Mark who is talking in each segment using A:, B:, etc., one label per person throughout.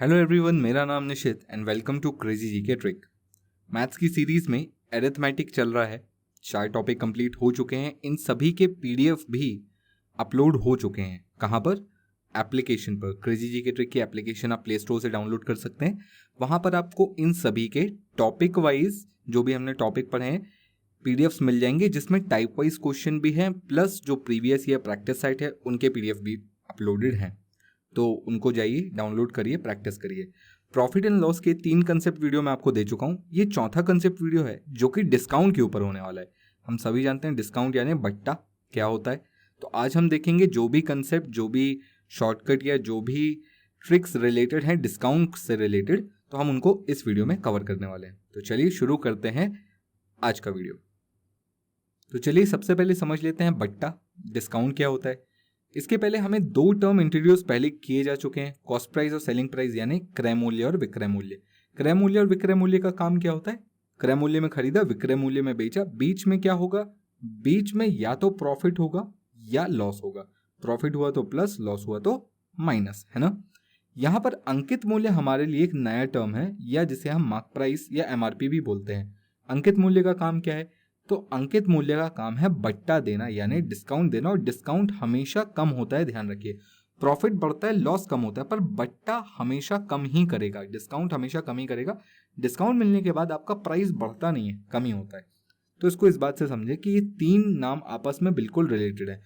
A: Hello everyone, मेरा नाम Nishit and welcome to crazy GK trick. Maths की सीरीज में एरिथमेटिक चल रहा है। 4 टॉपिक कंप्लीट हो चुके हैं। इन सभी के पीडीएफ भी अपलोड हो चुके हैं। कहाँ पर? एप्लीकेशन पर। क्रेजी जीके ट्रिक की एप्लीकेशन आप प्ले स्टोर से डाउनलोड कर सकते हैं। वहाँ पर आपको इन सभी के टॉपिक वाइज जो भी हमने टॉपिक पढ़े हैं पीडीएफ्स मिल जाएंगे, जिसमें टाइप वाइज क्वेश्चन भी हैं, प्लस जो प्रीवियस ईयर प्रैक्टिस सेट है उनके पीडीएफ भी अपलोडेड हैं। तो उनको जाइए, डाउनलोड करिए, प्रैक्टिस करिए। प्रॉफिट एंड लॉस के 3 कंसेप्ट वीडियो मैं आपको दे चुका हूँ। ये चौथा कंसेप्ट वीडियो है जो कि डिस्काउंट के ऊपर होने वाला है। हम सभी जानते हैं डिस्काउंट यानी बट्टा क्या होता है। तो आज हम देखेंगे जो भी कंसेप्ट, जो भी शॉर्टकट या जो भी ट्रिक्स रिलेटेड हैं डिस्काउंट से रिलेटेड, तो हम उनको इस वीडियो में कवर करने वाले हैं। तो चलिए शुरू करते हैं आज का वीडियो। तो चलिए सबसे पहले समझ लेते हैं बट्टा डिस्काउंट क्या होता है। इसके पहले हमें 2 टर्म इंट्रोड्यूस पहले किए जा चुके हैं, कॉस्ट प्राइस और सेलिंग प्राइस, यानी क्रय मूल्य और विक्रय मूल्य। क्रय मूल्य और विक्रय मूल्य का काम क्या होता है? क्रय मूल्य में खरीदा, विक्रय मूल्य में बेचा। बीच में क्या होगा? बीच में या तो प्रॉफिट होगा या लॉस होगा। प्रॉफिट हुआ तो प्लस, लॉस हुआ तो माइनस, है ना। यहाँ पर अंकित मूल्य हमारे लिए एक नया टर्म है, या जिसे हम मार्क प्राइस या एमआरपी भी बोलते हैं। अंकित मूल्य का काम क्या है? तो अंकित मूल्य का काम है बट्टा देना, यानी डिस्काउंट देना। और डिस्काउंट हमेशा कम होता है, ध्यान रखिए। प्रॉफिट बढ़ता है, लॉस कम होता है, पर बट्टा हमेशा कम ही करेगा, डिस्काउंट हमेशा कम ही करेगा। डिस्काउंट मिलने के बाद आपका प्राइस बढ़ता नहीं है, कम ही होता है। तो इसको इस बात से समझे कि ये 3 नाम आपस में बिल्कुल रिलेटेड है।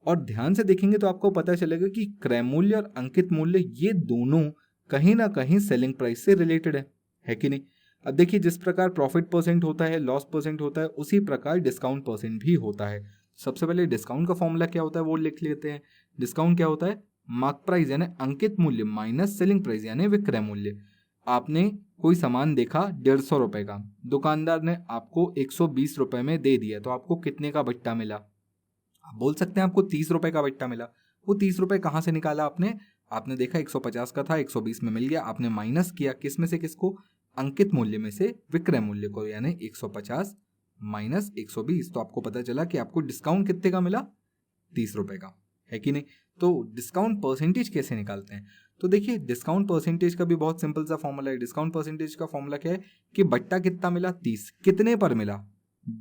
A: और ध्यान से देखेंगे तो आपको पता चलेगा कि क्रय मूल्य और अंकित मूल्य ये दोनों कहीं ना कहीं सेलिंग प्राइस से रिलेटेड है कि नहीं। अब देखिए, जिस प्रकार प्रॉफिट परसेंट होता है, लॉस परसेंट होता है, उसी प्रकार डिस्काउंट परसेंट भी होता है। सबसे पहले डिस्काउंट का फॉर्मूला क्या होता है वो लिख लेते हैं। डिस्काउंट क्या होता है? मार्क प्राइस यानी अंकित मूल्य माइनस सेलिंग प्राइस यानी विक्रय मूल्य। आपने कोई सामान देखा 150 रुपए का, दुकानदार ने आपको 120 रुपए में दे दिया, तो आपको कितने का बट्टा मिला? आप बोल सकते हैं आपको 30 रुपए का बट्टा मिला। वो 30 रुपए कहाँ से निकाला आपने? आपने देखा 150 का था, 120 में मिल गया, आपने माइनस किया किस में से किसको? अंकित मूल्य में से विक्रय मूल्य को, यानी 150 माइनस 120। तो आपको पता चला कि आपको डिस्काउंट कितने का मिला? 30 रुपए का, है कि नहीं। तो डिस्काउंट परसेंटेज कैसे निकालते हैं? तो देखिए, डिस्काउंट परसेंटेज का भी बहुत सिंपल सा फॉर्मूला है। डिस्काउंट परसेंटेज का फॉर्मूला क्या है कि बट्टा कितना मिला? 30। कितने पर मिला?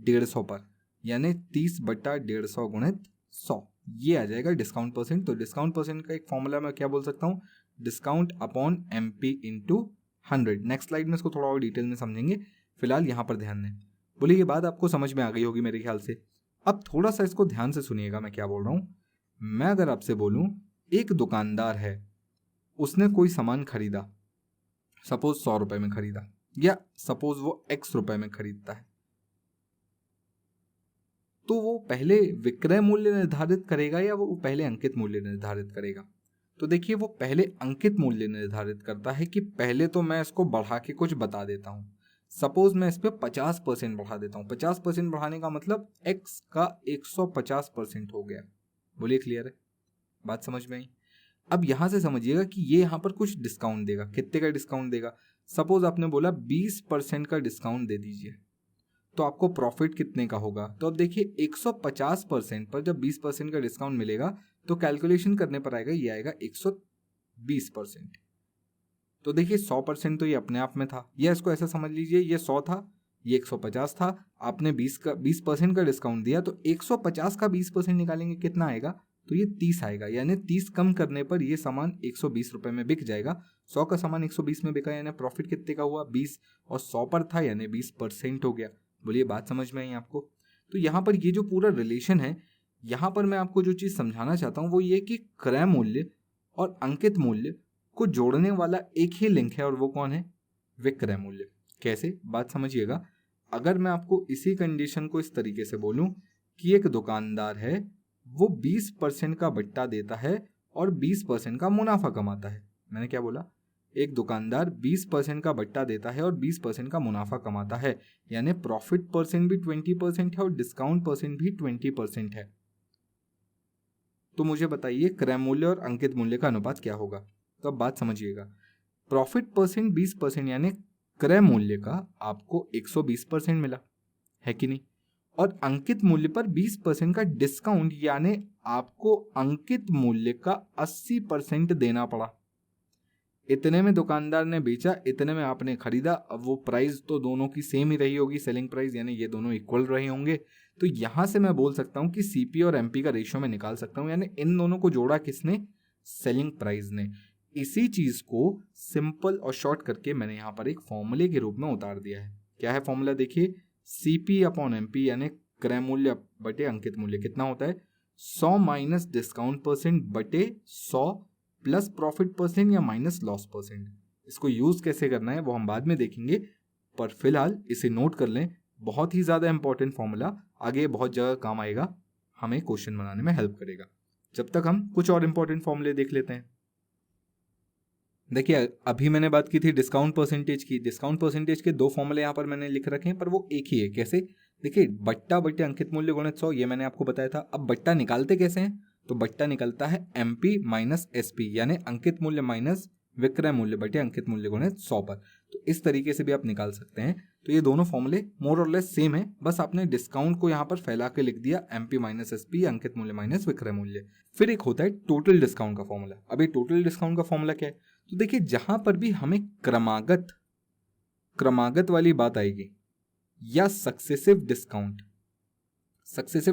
A: 150 पर, यानी 30 बट्टा 150 गुणित 100, ये आ जाएगा डिस्काउंट परसेंट। तो डिस्काउंट परसेंट का एक फॉर्मूला मैं क्या बोल सकता हूँ? Discount upon MP into 100। Next slide में इसको थोड़ा और डिटेल में समझेंगे, फिलहाल यहाँ पर ध्यान दें। बोलिए, ये बात आपको समझ में आ गई होगी मेरे ख्याल से। अब थोड़ा सा इसको ध्यान से सुनिएगा मैं क्या बोल रहा हूँ। मैं अगर आपसे बोलूँ, एक दुकानदार है, उसने कोई सामान खरीदा, सपोज 100 रुपए में खरीदा, या सपोज वो x रुपए में खरीदता है, तो वो पहले विक्रय मूल्य निर्धारित करेगा या वो पहले अंकित मूल्य निर्धारित करेगा? तो देखिए, वो पहले अंकित मूल्य निर्धारित करता है कि पहले तो मैं इसको बढ़ा के कुछ बता देता हूँ। सपोज मैं इस पे 50% बढ़ा देता हूँ। 50% बढ़ाने का मतलब x का 150% हो गया। बोलिए, क्लियर है? बात समझ में आई? अब यहां से समझिएगा कि ये यहाँ पर कुछ डिस्काउंट देगा। कितने का डिस्काउंट देगा? सपोज आपने बोला 20% का डिस्काउंट दे दीजिए, तो आपको प्रॉफिट कितने का होगा? तो अब देखिए, 150% पर जब 20% का डिस्काउंट मिलेगा तो कैलकुलेशन करने पर आएगा, ये आएगा 120%। तो देखिए 100% तो ये अपने आप में था, या इसको ऐसा समझ लीजिए, ये 100 था, ये 150 था, आपने 20% का डिस्काउंट दिया, तो 150 का 20% निकालेंगे, कितना आएगा? तो ये 30 आएगा, यानी 30 कम करने पर ये सामान 120 रुपए में बिक जाएगा। 100 का सामान 120 में बिका, यानी प्रॉफिट कितने का हुआ? 20, और 100 पर था यानी 20% हो गया। बोलिए, बात समझ में आई आपको? तो यहाँ पर ये जो पूरा रिलेशन है, यहाँ पर मैं आपको जो चीज़ समझाना चाहता हूँ वो ये कि क्रय मूल्य और अंकित मूल्य को जोड़ने वाला एक ही लिंक है, और वो कौन है? विक्रय मूल्य। कैसे? बात समझिएगा। अगर मैं आपको इसी कंडीशन को इस तरीके से बोलूं कि एक दुकानदार है, वो 20% का बट्टा देता है और 20% का मुनाफा कमाता है। मैंने क्या बोला? एक दुकानदार 20% का बट्टा देता है और 20% का मुनाफा कमाता है, यानी प्रॉफिट परसेंट भी 20% है और डिस्काउंट परसेंट भी 20% है। तो मुझे बताइए, क्रय मूल्य और अंकित मूल्य का अनुपात क्या होगा? तो अब बात समझिएगा। प्रॉफिट परसेंट 20%, यानी क्रय मूल्य का आपको 120% मिला, है कि नहीं। और अंकित मूल्य पर 20% का डिस्काउंट, यानी आपको अंकित मूल्य का 80% देना पड़ा। इतने में दुकानदार ने बेचा, इतने में आपने खरीदा। अब वो प्राइस तो दोनों की सेम ही रही होगी, सेलिंग प्राइस, यानी ये दोनों इक्वल रहे होंगे। तो यहां से मैं बोल सकता हूं कि सीपी और एमपी का रेशियो में निकाल सकता हूं, यानी इन दोनों को जोड़ा किसने? सेलिंग प्राइस ने। इसी चीज को सिंपल और शॉर्ट करके मैंने यहां पर एक फॉर्मूले के रूप में उतार दिया है। क्या है फॉर्मूला? देखिए, सीपी अपॉन एमपी यानी क्रय मूल्य बटे अंकित मूल्य कितना होता है? 100 माइनस डिस्काउंट परसेंट बटे 100 प्लस प्रॉफिट परसेंट या माइनस लॉस परसेंट। इसको यूज कैसे करना है वो हम बाद में देखेंगे, पर फिलहाल इसे नोट कर लें। बहुत ही ज्यादा इंपॉर्टेंट फॉर्मूला, आगे बहुत जगह काम आएगा, हमें क्वेश्चन बनाने में हेल्प करेगा। जब तक हम कुछ और इंपॉर्टेंट फॉर्मूले देख लेते हैं। देखिए, अभी मैंने बात की थी डिस्काउंट परसेंटेज की। डिस्काउंट परसेंटेज के दो फॉर्मूले यहाँ पर मैंने लिख रखे हैं, पर वो एक ही है। कैसे? देखिए, बट्टा बटे अंकित मूल्य गुणित 100, ये मैंने आपको बताया था। अब बट्टा निकालते कैसे हैं? तो बट्टा निकलता है एमपी माइनस एसपी, यानी अंकित मूल्य माइनस विक्रय मूल्य बटे अंकित मूल्य गुणित 100 पर। तो इस तरीके से भी आप निकाल सकते हैं। तो ये दोनों फॉर्मूले मोर और लेस सेम है, बस आपने डिस्काउंट को यहाँ पर फैला के लिख दिया, एमपी माइनस एसपी अंकित मूल्य माइनस विक्रय मूल्य। फिर एक होता है टोटल डिस्काउंट का फॉर्मूला। अभी टोटल डिस्काउंट का फॉर्मूला क्या है? तो देखिए, जहां पर भी हमें क्रमागत वाली बात आएगी या सक्सेसिव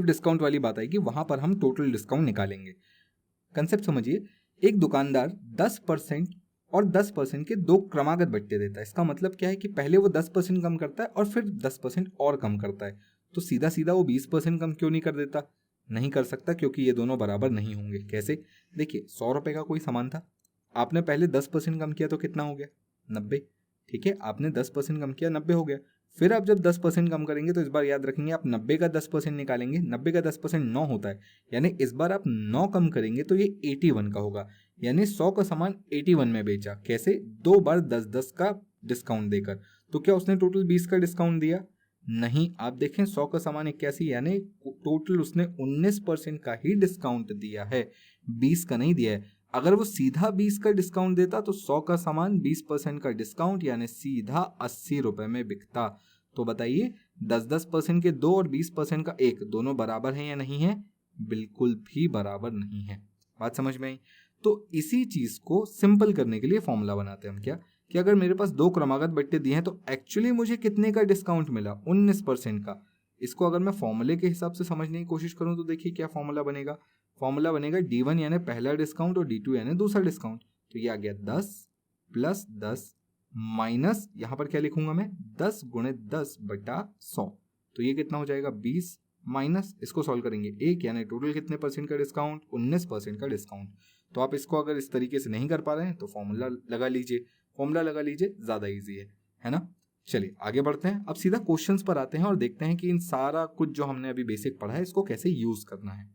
A: डिस्काउंट वाली बात आएगी, वहां पर हम टोटल डिस्काउंट निकालेंगे। कंसेप्ट समझिए, एक दुकानदार 10% और 10% के दो क्रमागत बट्टे देता है। इसका मतलब क्या है कि पहले वो 10% कम करता है और फिर 10% और कम करता है। तो सीधा सीधा वो 20% कम क्यों नहीं कर देता? नहीं कर सकता, क्योंकि ये दोनों बराबर नहीं होंगे। कैसे? देखिए, 100 रुपए का कोई सामान था, आपने पहले 10% कम किया तो कितना हो गया? 90। ठीक है, आपने 10% कम किया, 90 हो गया। फिर आप जब 10% कम करेंगे तो इस बार याद रखेंगे, आप 90 का 10% निकालेंगे। 90 का 10% 9 होता है, यानी इस बार आप 9 कम करेंगे तो ये 81 का होगा। यानी 100 का सामान 81 में बेचा। कैसे? 2 बार 10-10 का डिस्काउंट देकर। तो क्या उसने टोटल 20 का डिस्काउंट दिया? नहीं। आप देखें, 100 का सामान 81, यानी टोटल उसने 19% का ही डिस्काउंट दिया है, 20 का नहीं दिया है। अगर वो सीधा 20 का डिस्काउंट देता तो 100 का सामान 20% का डिस्काउंट यानी सीधा 80 रुपए में बिकता। तो बताइए, 10-10% के दो और 20% का एक, दोनों बराबर हैं या नहीं है? बिल्कुल भी बराबर नहीं है। बात समझ में आई? तो इसी चीज को सिंपल करने के लिए फॉर्मूला बनाते हैं हम। क्या कि अगर मेरे पास दो क्रमागत बट्टे दिए हैं तो एक्चुअली मुझे कितने का डिस्काउंट मिला? 19% का। इसको अगर मैं फॉर्मूले के हिसाब से समझने की कोशिश करूं तो देखिए क्या फॉर्मूला बनेगा। फॉर्मूला बनेगा D1 यानी पहला डिस्काउंट और D2 यानी दूसरा डिस्काउंट। तो ये आ गया 10 प्लस 10 माइनस, यहां पर क्या लिखूंगा मैं? 10 गुणित 10 बटा 100। तो ये कितना हो जाएगा? 20 माइनस, इसको सॉल्व करेंगे 1, यानी टोटल कितने परसेंट का डिस्काउंट? 19% का डिस्काउंट। तो आप इसको अगर इस तरीके से नहीं कर पा रहे हैं तो फॉर्मूला लगा लीजिए, ज्यादा ईजी है ना। चलिए आगे बढ़ते हैं। अब सीधा क्वेश्चंस पर आते हैं और देखते हैं कि इन सारा कुछ जो हमने अभी बेसिक पढ़ा है इसको कैसे यूज करना है।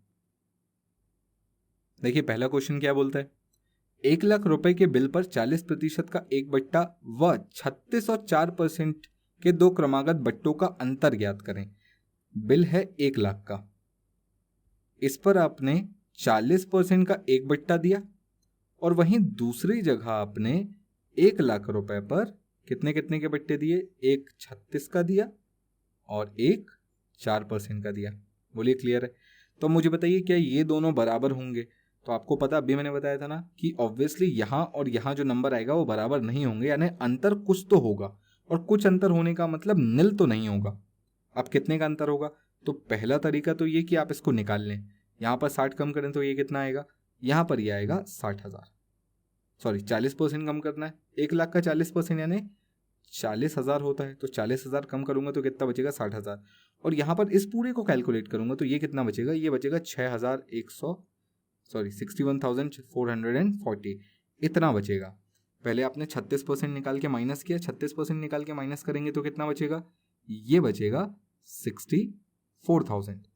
A: देखिए, पहला क्वेश्चन क्या बोलता है? 1 लाख रुपए के बिल पर 40% का एक बट्टा व 36 और 4% के दो क्रमागत बट्टों का अंतर ज्ञात करें। बिल है 1 लाख का, इस पर आपने 40% का एक बट्टा दिया और वहीं दूसरी जगह आपने 1 लाख रुपए पर कितने कितने के बट्टे दिए? एक 36 का दिया और एक 4% का दिया। बोलिए क्लियर है? तो मुझे बताइए, क्या ये दोनों बराबर होंगे? तो आपको पता, अभी मैंने बताया था ना कि ऑब्वियसली यहां और यहां जो नंबर आएगा वो बराबर नहीं होंगे, यानी अंतर कुछ तो होगा, और कुछ अंतर होने का मतलब निल तो नहीं होगा। अब कितने का अंतर होगा? तो पहला तरीका तो ये कि आप इसको निकाल लें। यहां पर 60 कम करें तो ये कितना आएगा? यहां पर ये आएगा 60,000। सॉरी, 40% कम करना है। 1 लाख का 40% यानी 40,000 होता है, तो 40,000 कम करूंगा तो कितना बचेगा? 60,000। और यहां पर इस पूरे को कैलकुलेट करूंगा तो ये कितना बचेगा? ये बचेगा 6140, इतना बचेगा। पहले आपने 36% निकाल के माइनस किया, 36% निकाल के माइनस करेंगे तो कितना बचेगा? ये बचेगा 64,000।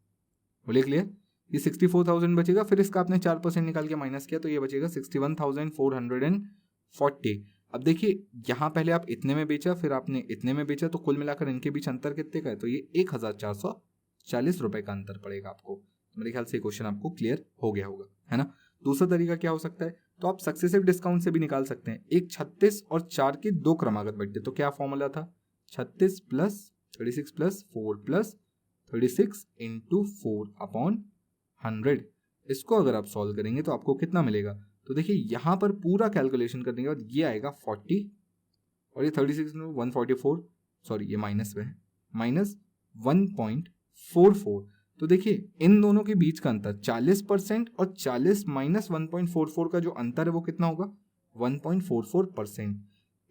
A: बोलिए क्लियर? ये 64,000 बचेगा। फिर इसका आपने 4% निकाल के माइनस किया तो ये बचेगा 61,440। अब देखिए, यहां पहले आप इतने में बेचा, फिर आपने इतने में बेचा, तो कुल मिलाकर इनके बीच अंतर कितने का है? तो ये 1,440 रुपए का अंतर पड़ेगा आपको। तो मेरे ख्याल से क्वेश्चन आपको क्लियर हो गया होगा, है ना। दूसरा तरीका क्या हो सकता है? तो आप सक्सेसिव डिस्काउंट से भी निकाल सकते हैं। एक 36 और 4 के दो क्रमागत बट्टे, तो क्या फॉर्मूला था? 36 plus 36 plus 4 plus 36 into 4 upon 100। इसको अगर आप सॉल्व करेंगे तो आपको कितना मिलेगा? तो तो देखिए यहाँ पर पूरा कैलकुलेशन करने के बाद ये आएगा 40 और ये 36 में 144, सॉरी ये माइनस में है, माइनस 1.44। तो देखिए इन दोनों के बीच का अंतर 40% और 40 माइनस 1.44 का जो अंतर है वो कितना होगा 1.44%।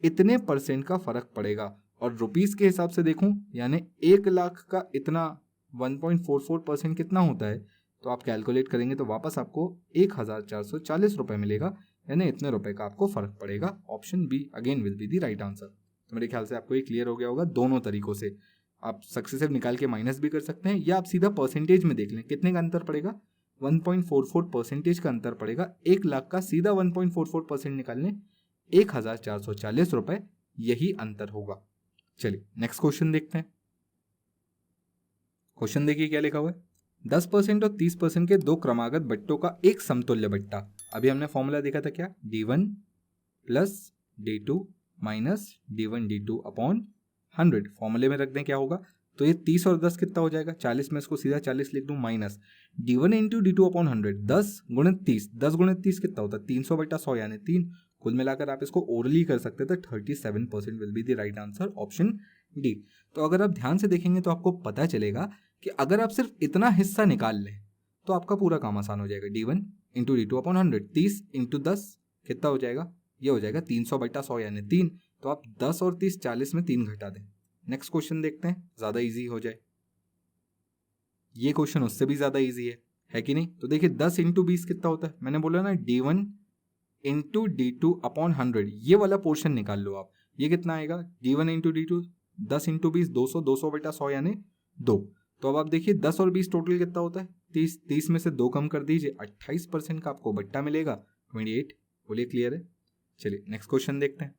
A: इतने परसेंट का फर्क पड़ेगा। और रुपीस के हिसाब से देखूं यानी 1 लाख का इतना 1.44% कितना होता है, तो आप कैलकुलेट करेंगे तो वापस आपको 1440 रुपये मिलेगा, यानी इतने रुपए का आपको फर्क पड़ेगा। Option B again will be the right answer. तो मेरे ख्याल से आपको ये क्लियर हो गया होगा। दोनों तरीकों से आप सक्सेसिव निकाल के माइनस भी कर सकते हैं, या आप सीधा परसेंटेज में देख लें कितने का अंतर पड़ेगा, 1.44% का अंतर पड़ेगा। 1 लाख का सीधा 1.44% निकाल लें, 1440 रुपये यही अंतर होगा। चलिए नेक्स्ट क्वेश्चन देखते हैं। क्वेश्चन देखिए क्या लिखा हुआ है, 10% और 30% के दो क्रमागत बट्टों का एक समतुल्य बट्टा। अभी हमने फॉर्मूला देखा था क्या, D1 plus D2 minus D1 D2 upon 100। फॉर्मूले में रख दें क्या होगा, तो ये 30 और 10 कितना हो जाएगा 40 में इसको सीधा 40 लिख दूं, minus D1 into D2 upon 100, 10 गुणित 30, 10 गुणित 30 कितना होता है 300 बटा 100 यानी 3। कुल मिलाकर आप इसको ओरली कर सकते थे, 37% will be the right answer, option D. तो अगर आप ध्यान से देखेंगे तो आपको पता चलेगा कि अगर आप सिर्फ इतना हिस्सा निकाल लें तो आपका पूरा काम आसान हो जाएगा। D1 into D2 upon 100, 30 into 10 कितना हो जाएगा, ये हो जाएगा 300 बटा 100 यानी 3। तो आप 10 और 30 40 में 3 घटा दें। नेक्स्ट क्वेश्चन देखते हैं, ज़्यादा ईजी हो जाए। ये क्वेश्चन उससे भी ज़्यादा ईजी है कि नहीं। तो देखिए 10 इंटू 20 कितना होता है, मैंने बोला ना D1 इंटू D2 अपॉन 100, ये वाला पोर्शन निकाल लो आप। ये कितना आएगा D1 इंटू D2, 10 इंटू 20 200, 200 बटा 100 यानी 2। तो अब आप देखिए 10 और 20 टोटल कितना होता है 30, 30 में से 2 कम कर दीजिए, 28% का आपको बट्टा मिलेगा 28। बोलिए क्लियर है। चलिए नेक्स्ट क्वेश्चन देखते हैं।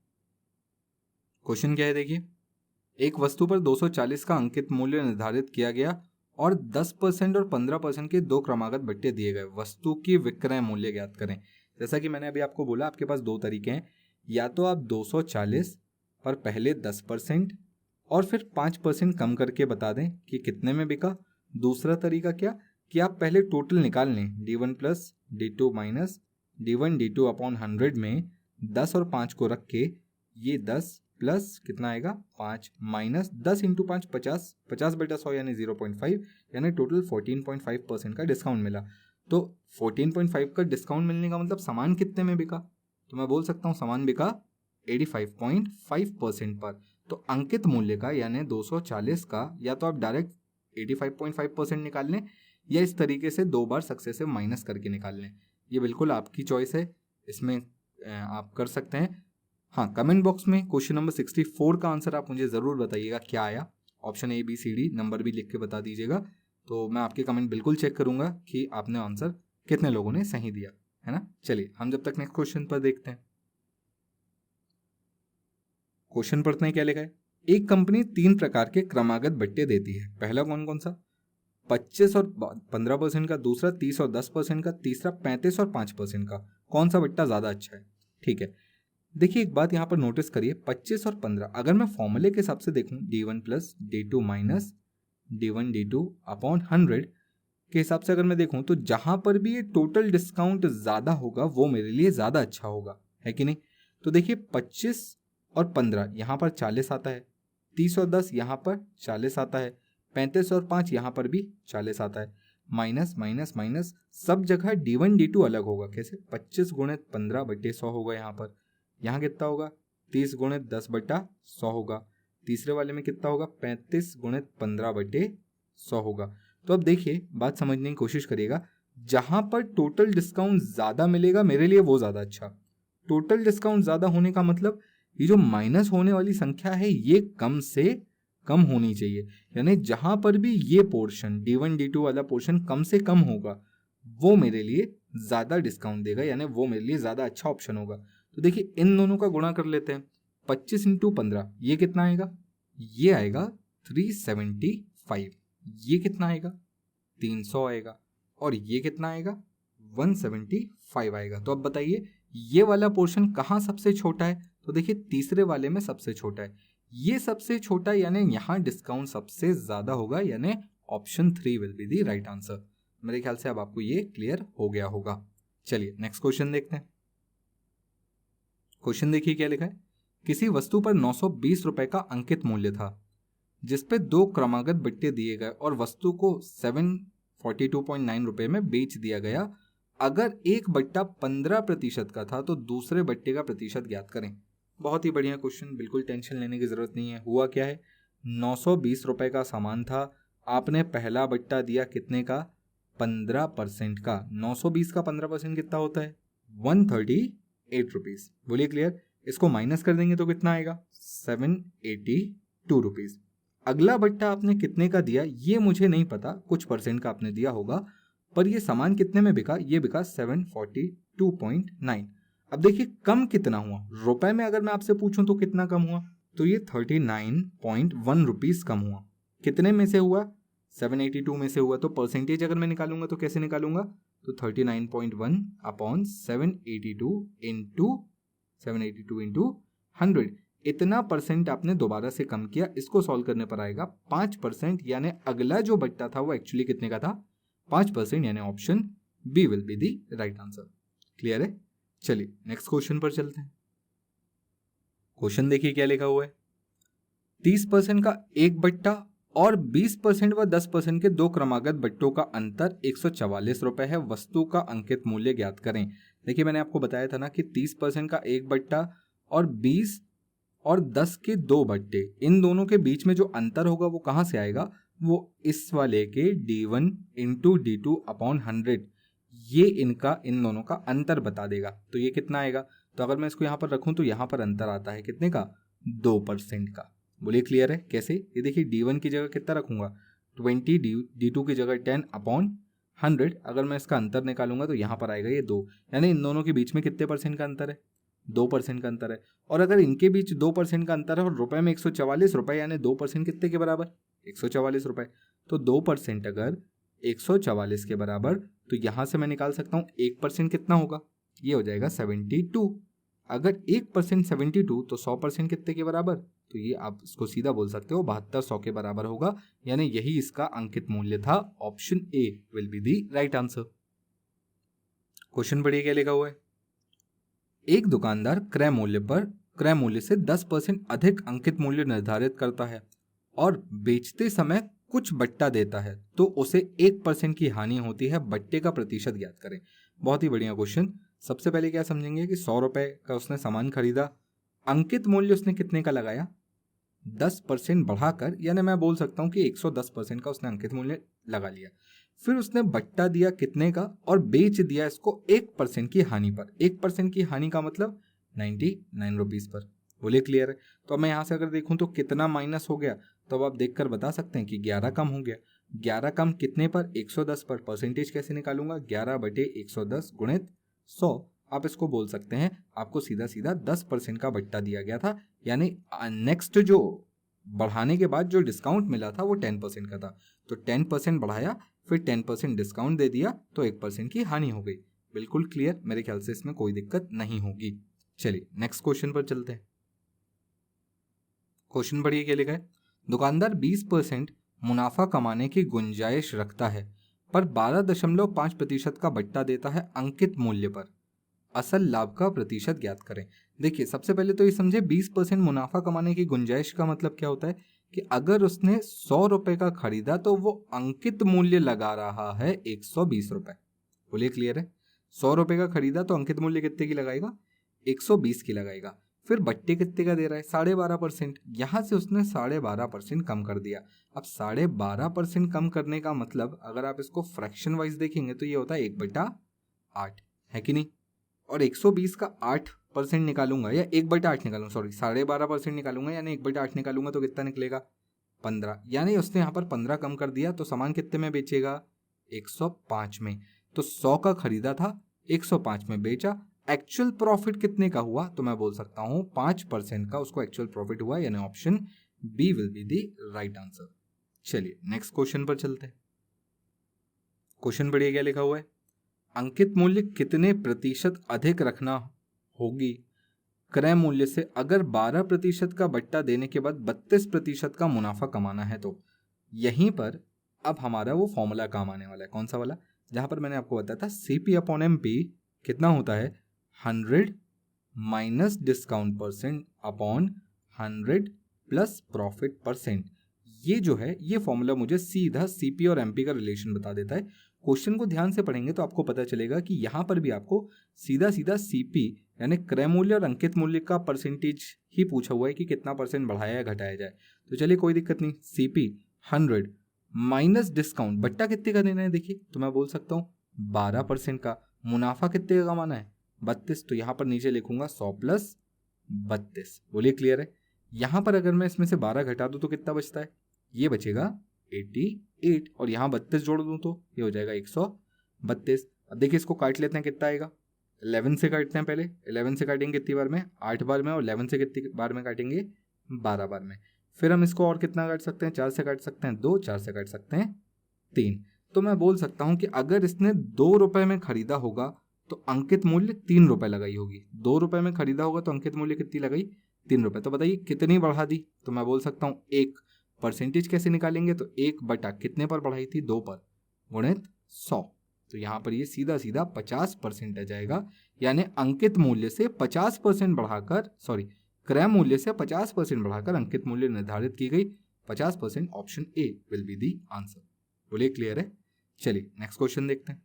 A: क्वेश्चन क्या है देखिए, एक वस्तु पर 240 का अंकित मूल्य निर्धारित किया गया और 10% और 15% के दो क्रमागत बट्टे दिए गए। वस्तु की विक्रय मूल्य ज्ञात करें। जैसा कि मैंने अभी आपको बोला, आपके पास दो तरीके हैं, या तो आप 240 पर पहले 10% और फिर 5% कम करके बता दें कि कितने में बिका। दूसरा तरीका क्या कि आप पहले टोटल निकाल लें, D1 plus D2 minus D1 D2 upon 100 में 10 और 5 को रख के ये 10 प्लस कितना आएगा 5 माइनस 10 इंटू 5 50, 50 बटा 100 यानी 0.5, यानी टोटल 14.5% का डिस्काउंट मिला। तो 14.5 का डिस्काउंट मिलने का मतलब सामान कितने में बिका, तो मैं बोल सकता हूँ सामान बिका 85.5% पर। तो अंकित मूल्य का यानी 240 का या तो आप डायरेक्ट 85.5% निकाल लें, या इस तरीके से 2 बार सक्सेसिव माइनस करके निकाल लें। ये बिल्कुल आपकी चॉइस है, इसमें आप कर सकते हैं। हाँ, कमेंट बॉक्स में क्वेश्चन नंबर 64 का आंसर आप मुझे ज़रूर बताइएगा क्या आया। Option A B C D number भी लिख के बता दीजिएगा, तो मैं आपके कमेंट बिल्कुल चेक करूंगा कि आपने आंसर कितने लोगों ने सही दिया है ना। चलिए हम जब तक नेक्स्ट क्वेश्चन पर देखते हैं। क्वेश्चन पढ़ते हैं क्या लिखा है। एक कंपनी 3 प्रकार के क्रमागत बट्टे देती है। पहला कौन कौन सा, 25 और 15% का, दूसरा 30 और 10% का, तीसरा 35 और 5% का। कौन सा बट्टा ज़्यादा अच्छा है, ठीक है। देखिए एक बात यहाँ पर नोटिस करिए, 25 और 15 अगर मैं फॉर्मूले के हिसाब से देखूं, D1 plus D2 minus D1 D2 upon 100 के हिसाब से अगर मैं देखूं, तो जहां पर भी ये टोटल डिस्काउंट ज़्यादा होगा वो मेरे लिए ज़्यादा अच्छा होगा, है कि नहीं। तो देखिए 25 और 15 यहाँ पर 40 आता है, 30 और 10 यहाँ पर 40 आता है, 35 और 5 यहाँ पर भी 40 आता है, माइनस माइनस माइनस सब जगह D1 D2 अलग होगा। कैसे, 25 गुणित 15 बटे 100 होगा, यहाँ कितना होगा 30 गुणित 10 बटा 100 होगा, तीसरे वाले में कितना होगा 35 गुणित 15 बटे 100 होगा। तो अब देखिए बात समझने की कोशिश करिएगा, जहां पर टोटल डिस्काउंट ज़्यादा मिलेगा मेरे लिए वो ज़्यादा अच्छा। टोटल डिस्काउंट ज़्यादा होने का मतलब ये जो माइनस होने वाली संख्या है ये कम से कम होनी चाहिए, यानी जहां पर भी ये पोर्शन D1 D2 वाला पोर्शन कम से कम होगा वो मेरे लिए ज़्यादा डिस्काउंट देगा, यानी वो मेरे लिए ज़्यादा अच्छा ऑप्शन होगा। तो देखिए इन दोनों का गुणा कर लेते हैं, 25 इंटू 15 ये कितना आएगा, ये आएगा 375, ये कितना आएगा 300 आएगा, और ये कितना आएगा 175 आएगा। तो अब बताइए ये वाला पोर्शन कहाँ सबसे छोटा है, तो देखिए तीसरे वाले में सबसे छोटा है, ये सबसे छोटा, यानी यहाँ डिस्काउंट सबसे ज़्यादा होगा, यानी option 3 will be the right answer. मेरे ख्याल से अब आपको ये क्लियर हो गया होगा। चलिए नेक्स्ट क्वेश्चन देखते हैं। क्वेश्चन देखिए क्या लिखा है। किसी वस्तु पर 920 रुपए का अंकित मूल्य था जिसपे 2 क्रमागत बट्टे दिए गए और वस्तु को 742.9 रुपए में बेच दिया गया। अगर एक बट्टा 15% का था तो दूसरे बट्टे का प्रतिशत ज्ञात करें। बहुत ही बढ़िया क्वेश्चन, बिल्कुल टेंशन लेने की जरूरत नहीं है। हुआ क्या है, 920 रुपए का सामान था, आपने पहला बट्टा दिया कितने का, 15% का। 920 का 15% कितना होता है, 138 रुपीज। बोलिए क्लियर। इसको माइनस कर देंगे तो कितना आएगा, 782 रुपीज। अगला बट्टा आपने कितने का दिया ये मुझे नहीं पता, कुछ परसेंट का आपने दिया होगा, पर ये सामान कितने में बिका, ये बिका 742.9। अब देखिए कम कितना हुआ, रुपए में अगर मैं आपसे पूछूं तो कितना कम हुआ, तो ये 39.1 रुपीज कम हुआ। कितने में से हुआ, 782 में से हुआ। तो परसेंटेज अगर मैं निकालूंगा तो कैसे निकालूंगा, तो 39.1 अपॉन 782 इंटू 100, इतना परसेंट आपने दोबारा से कम किया। इसको सॉल्व करने पर आएगा 5%, यानी अगला जो बट्टा था वो एक्चुअली कितने का था, 5%, यानी option B will be the right answer. Clear है। चलिए नेक्स्ट क्वेश्चन पर चलते हैं। क्वेश्चन देखिए क्या लिखा हुआ है। 30% का एक बट्टा और 20% व 10% के 2 क्रमागत बट्टों का अंतर 144 रुपए है। वस्तु का अंकित मूल्य ज्ञात करें। देखिए मैंने आपको बताया था ना कि 30% का एक बट्टा और 20 और 10 के 2 बट्टे, इन दोनों के बीच में जो अंतर होगा वो कहां से आएगा, वो इस वाले के D1 इंटू D2 अपॉन 100, ये इनका इन दोनों का अंतर बता देगा। तो ये कितना आएगा, तो अगर मैं इसको यहाँ पर रखूं तो यहाँ पर अंतर आता है कितने का, 2% का। बोलिए क्लियर है कैसे। ये देखिए D1 की जगह कितना रखूंगा, 20, D2 की जगह 10 अपॉन 100। अगर मैं इसका अंतर निकालूंगा तो यहाँ पर आएगा ये 2, यानी इन दोनों के बीच में कितने परसेंट का अंतर है, 2% का अंतर है। और अगर इनके बीच 2% का अंतर है और रुपए में 144 रुपए, यानी 2% कितने के बराबर, 144 रुपए। तो 2% अगर 144 के बराबर, तो यहां से मैं निकाल सकता हूं 1% कितना होगा, ये हो जाएगा 72। अगर 1% 72 तो 100% कितने के बराबर, तो ये आप इसको सीधा बोल सकते हो 7200 के बराबर होगा, यानी यही इसका अंकित मूल्य था। Option A will be the right answer. Question बढ़िया क्या लिखा हुआ है। एक दुकानदार क्रय मूल्य से 10% अधिक अंकित मूल्य निर्धारित करता है और बेचते समय कुछ बट्टा देता है, तो उसे 1% की हानि होती है। बट्टे का प्रतिशत ज्ञात करें। बहुत ही बढ़िया क्वेश्चन। सबसे पहले क्या समझेंगे कि 100 रुपए का उसने सामान खरीदा, अंकित मूल्य उसने कितने का लगाया, 10% बढ़ाकर, यानी मैं बोल सकता हूं कि 110% का उसने अंकित मूल्य लगा लिया। फिर उसने बट्टा दिया कितने का और बेच दिया इसको 1% की हानि पर। 1% की हानि का मतलब 99 रुपीज पर। बोलिए क्लियर है। तो अब मैं यहां से अगर देखूं तो कितना माइनस हो गया, तो अब आप देखकर बता सकते हैं कि 11 कम हो गया। 11 कम कितने पर, 110 पर। परसेंटेज कैसे निकालूंगा, 11/110 गुणित 100। आप इसको बोल सकते हैं आपको सीधा सीधा 10% का बट्टा दिया गया था, यानी नेक्स्ट जो बढ़ाने के बाद जो डिस्काउंट मिला था वो 10% का था। तो 10% बढ़ाया, फिर 10% डिस्काउंट दे दिया, तो 1% की हानि हो गई। बिल्कुल क्लियर, मेरे ख्याल से इसमें कोई दिक्कत नहीं होगी। चलिए नेक्स्ट क्वेश्चन पर चलते हैं। क्वेश्चन बढ़िए क्या लिखा है। दुकानदार 20% मुनाफा कमाने की गुंजाइश रखता है पर 12.5% का बट्टा देता है अंकित मूल्य पर। असल लाभ का प्रतिशत ज्ञात करें। देखिए सबसे पहले तो ये समझे 20% मुनाफा कमाने की गुंजाइश का मतलब क्या होता है कि अगर उसने 100 रुपए का खरीदा तो वो अंकित मूल्य लगा रहा है 120 रुपए। बोलिए क्लियर है। 100 रुपए का खरीदा तो अंकित मूल्य कितने की लगाएगा, 120 की लगाएगा। फिर बट्टे कितने का दे रहा है, 12.5%। यहां से उसने 12.5% कम कर दिया। अब 12.5% कम करने का मतलब अगर आप इसको फ्रैक्शन वाइज देखेंगे तो ये होता है 1/8, है कि नहीं। और 120 का 8% निकालूंगा या 1/8 निकालूंगा, सॉरी 12.5% निकालूंगा, यानी 1/8 निकालूंगा तो कितना निकलेगा, 15। यानी उसने यहाँ पर 15 कम कर दिया, तो सामान कितने में बेचेगा, 105 में। तो 100 का खरीदा था, 105 में बेचा। एक्चुअल प्रॉफिट कितने का हुआ, तो मैं बोल सकता हूं 5% का उसको एक्चुअल प्रॉफिट हुआ, यानी option B will be the right answer. चलिए नेक्स्ट क्वेश्चन पर चलते हैं। क्वेश्चन बढ़िया क्या लिखा हुआ है। अंकित मूल्य कितने प्रतिशत अधिक रखना होगी क्रय मूल्य से अगर 12% का बट्टा देने के बाद 32% का मुनाफा कमाना है। तो यहीं पर अब हमारा वो फॉर्मूला काम आने वाला है। कौन सा वाला, जहां पर मैंने आपको बताया था CP/MP कितना होता है, 100 minus discount percent upon 100 plus profit percent. ये जो है ये फॉर्मूला मुझे सीधा सीपी और एमपी का रिलेशन बता देता है। क्वेश्चन को ध्यान से पढ़ेंगे तो आपको पता चलेगा कि यहाँ पर भी आपको सीधा सीधा सीपी यानी क्रय मूल्य और अंकित मूल्य का परसेंटेज ही पूछा हुआ है कि कितना परसेंट बढ़ाया या घटाया जाए। तो चलिए कोई दिक्कत नहीं, सीपी 100 माइनस डिस्काउंट बट्टा कितने का देना है, देखिए तो मैं बोल सकता हूँ 12% का। मुनाफा कितने का कमाना है 32, तो यहाँ पर नीचे लिखूंगा 100 प्लस 32। बोलिए क्लियर है। यहाँ पर अगर मैं इसमें से 12 घटा दूँ तो कितना बचता है, ये बचेगा 88 और यहाँ 32 जोड़ दूँ तो ये हो जाएगा 132। अब देखिए इसको काट लेते हैं, कितना आएगा 11 से काटते हैं। पहले 11 से काटेंगे कितनी बार में, 8 बार में, और 11 से कितनी बार में काटेंगे 12 बार में। फिर हम इसको और कितना काट सकते हैं, 4 से काट सकते हैं 2, 4 से काट सकते हैं 3। तो मैं बोल सकता हूँ कि अगर इसने 2 रुपये में खरीदा होगा तो अंकित मूल्य 3 रुपये लगाई होगी। 2 रुपये में खरीदा होगा तो अंकित मूल्य कितनी लगाई, 3 रुपये। तो बताइए कितनी बढ़ा दी, तो मैं बोल सकता हूँ 1। परसेंटेज कैसे निकालेंगे, तो 1 बटा कितने पर बढ़ाई थी, 2 पर, गुणित 100। तो यहाँ पर ये सीधा सीधा 50% आ जाएगा। यानी अंकित मूल्य से 50% बढ़ाकर, सॉरी क्रय मूल्य से 50% बढ़ाकर अंकित मूल्य निर्धारित की गई 50%। Option A will be the answer. बोलिए क्लियर है। चलिए नेक्स्ट क्वेश्चन देखते हैं।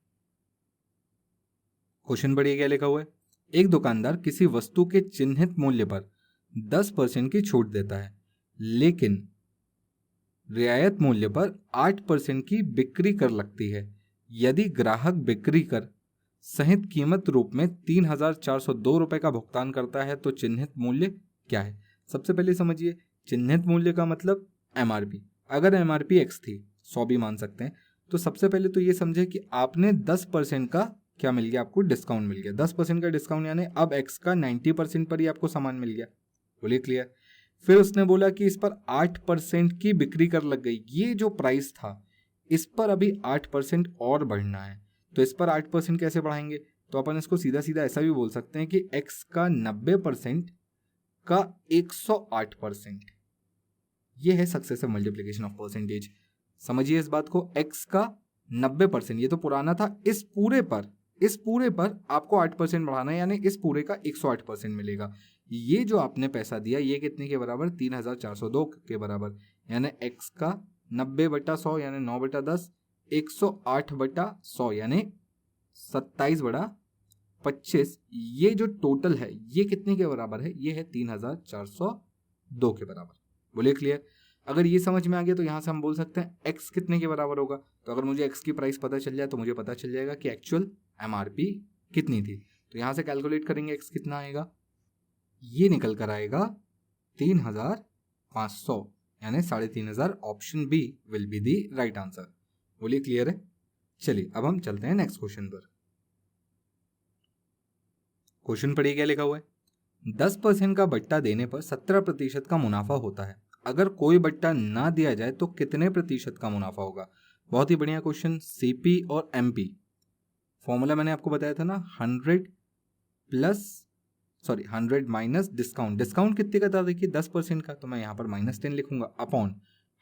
A: क्वेश्चन बढ़िया क्या लिखा हुआ है, एक दुकानदार किसी वस्तु के चिन्हित मूल्य पर 10% की छूट देता है, लेकिन रियायत मूल्य पर 8% की बिक्री कर लगती है। यदि ग्राहक बिक्री कर सहित कीमत रूप में 3,402 रुपये का भुगतान करता है तो चिन्हित मूल्य क्या है। सबसे पहले समझिए, चिन्हित मूल्य का मतलब एमआरपी। अगर एमआरपी एक्स थी, 100 भी मान सकते हैं, तो सबसे पहले तो ये समझे कि आपने 10% का क्या मिल गया, आपको डिस्काउंट मिल गया। 10% का डिस्काउंट यानी अब एक्स का 90% पर ही आपको सामान मिल गया। बोलिए क्लियर। फिर उसने बोला कि इस पर 8% की बिक्री कर लग गई। ये जो प्राइस था इस पर अभी 8% और बढ़ना है, तो इस पर 8% कैसे बढ़ाएंगे, तो अपन इसको सीधा सीधा ऐसा भी बोल सकते हैं कि x का 90% का 108%, ये है सक्सेसिव मल्टीप्लिकेशन ऑफ परसेंटेज। समझिए इस बात को, x का 90%, ये तो पुराना था, इस पूरे पर आपको 8% बढ़ाना है, यानी इस पूरे का 108% मिलेगा। ये जो आपने पैसा दिया ये कितने के बराबर, 3,402 के बराबर, यानी x का 90/100 यानी 9/10, 108/100 यानी 27/25। ये जो टोटल है ये कितने के बराबर है, ये है 3,402 के बराबर। बोलिए क्लियर। अगर ये समझ में आ गया तो यहाँ से हम बोल सकते हैं x कितने के बराबर होगा। तो अगर मुझे x की प्राइस पता चल जाए तो मुझे पता चल जाएगा कि एक्चुअल एमआरपी कितनी थी। तो यहाँ से कैलकुलेट करेंगे x कितना आएगा, ये निकल कर आएगा 3,500 यानी 3,500। Option B will be the right answer. बोलिए क्लियर है। चलिए अब हम चलते हैं नेक्स्ट क्वेश्चन पर। क्वेश्चन पढ़िए क्या लिखा हुआ है, 10% का बट्टा देने पर 17% का मुनाफा होता है। अगर कोई बट्टा ना दिया जाए तो कितने प्रतिशत का मुनाफा होगा। बहुत ही बढ़िया क्वेश्चन। सीपी और एमपी फॉर्मूला मैंने आपको बताया था ना, 100 माइनस डिस्काउंट। डिस्काउंट कितने का था, देखिए 10% का, तो मैं यहाँ पर -10 लिखूंगा, अपॉन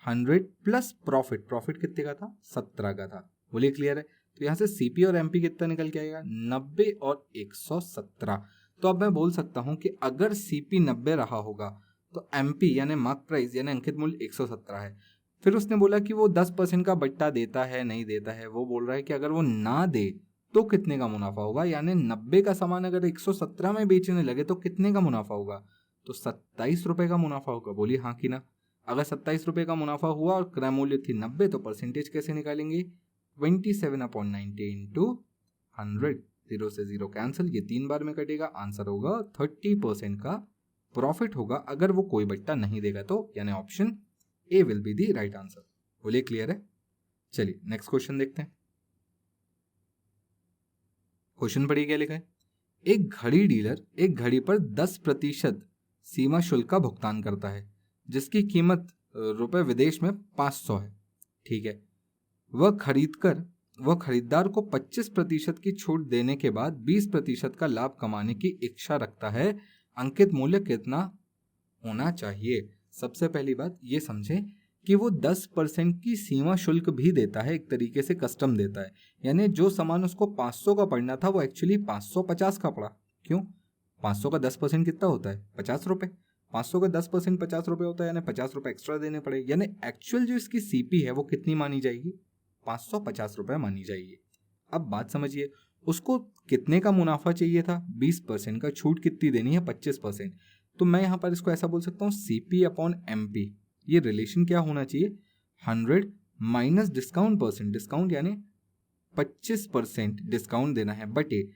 A: 100 प्लस प्रॉफिट। प्रॉफिट कितने का था, 17 का था। बोलिए क्लियर है। तो यहाँ से सीपी और एमपी कितना निकल के आएगा, 90 और 117। तो अब मैं बोल सकता हूँ कि अगर सीपी 90 रहा होगा तो एमपी यानी मार्क प्राइस यानी अंकित मूल्य 117 है। फिर उसने बोला कि वो 10% का बट्टा देता है नहीं देता है। वो बोल रहा है कि अगर वो ना दे तो कितने का मुनाफा होगा, यानी 90 का सामान अगर 117 में बेचने लगे तो कितने का मुनाफा होगा, तो 27 रुपये का मुनाफा होगा। बोलिए हाँ कि ना। अगर 27 रुपये का मुनाफा हुआ और क्रय मूल्य थी 90 तो परसेंटेज कैसे निकालेंगे, 27/90 इंटू 100, 0 से 0 कैंसिल, ये 3 बार में कटेगा। आंसर होगा 30% का प्रॉफिट होगा अगर वो कोई बट्टा नहीं देगा तो, यानी option A will be the right answer. बोलिए क्लियर है। चलिए नेक्स्ट क्वेश्चन देखते हैं। क्वेश्चन पढ़िए क्या लिखा है, एक घड़ी डीलर एक घड़ी पर 10% सीमा शुल्क का भुगतान करता है जिसकी कीमत रुपए विदेश में 500 है। ठीक है, वह खरीदार को 25% की छूट देने के बाद 20% का लाभ कमाने की इच्छा रखता है। अंकित मूल्य कितना होना चाहिए। सबसे पहली बात ये समझें कि वो 10% की सीमा शुल्क भी देता है, एक तरीके से कस्टम देता है। यानी जो सामान उसको 500 का पड़ना था वो एक्चुअली 550 का पड़ा। क्यों, 500 का 10% कितना होता है? 50 रुपये। 500 का 10% 50 रुपये होता है, यानी 50 रुपये एक्स्ट्रा देने पड़े, यानी एक्चुअल जो इसकी सीपी है वो कितनी मानी जाएगी? 550 रुपये मानी जाएगी। अब बात समझिए, उसको कितने का मुनाफा चाहिए था? 20% का। छूट कितनी देनी है? 25%। तो मैं यहाँ पर इसको ऐसा बोल सकता हूँ, सीपी अपॉन एमपी, ये रिलेशन क्या होना चाहिए? 100 माइनस डिस्काउंट परसेंट, डिस्काउंट यानी 25% डिस्काउंट देना है, बटे